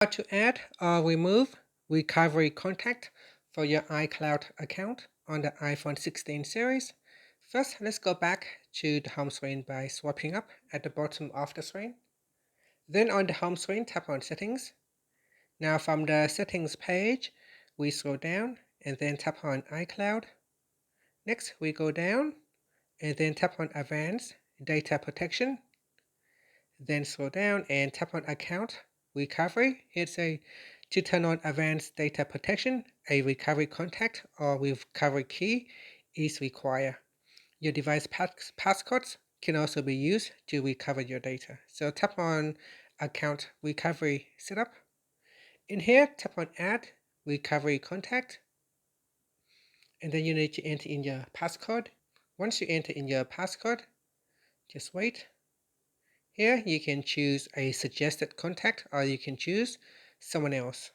How to add or remove recovery contact for your iCloud account on the iPhone 16 series. First, let's go back to the home screen by swiping up at the bottom of the screen. Then on the home screen, tap on Settings. Now from the Settings page, we scroll down and then tap on iCloud. Next, we go down and then tap on Advanced Data Protection. Then scroll down and tap on Account Recovery. It's to turn on Advanced Data Protection, a recovery contact or recovery key is required. Your device passcodes can also be used to recover your data. So tap on Account Recovery Setup. In here, tap on Add Recovery Contact. And then you need to enter in your passcode. Once you enter in your passcode, just wait. Here you can choose a suggested contact or you can choose someone else.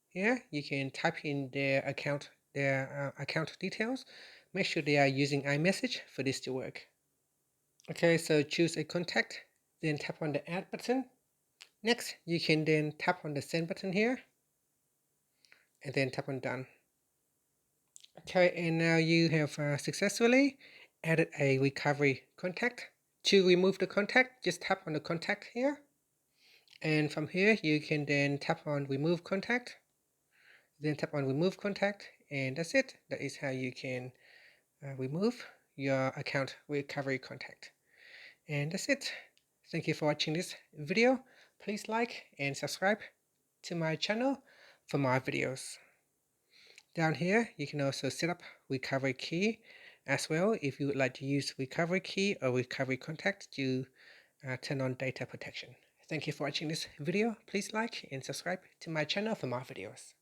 Here you can type in their account details. Make sure they are using iMessage for this to work. Okay, so choose a contact, then tap on the add button. Next, you can then tap on the send button here and then tap on done. Okay, and now you have successfully added a recovery contact. To remove the contact, just tap on the contact here. And from here, you can then tap on remove contact. Then tap on remove contact. And that's it. That is how you can remove your account recovery contact. And that's it. Thank you for watching this video. Please like and subscribe to my channel for more videos. Down here, you can also set up recovery key as well if you would like to use recovery key or recovery contact to turn on data protection. Thank you for watching this video. Please like and subscribe to my channel for more videos.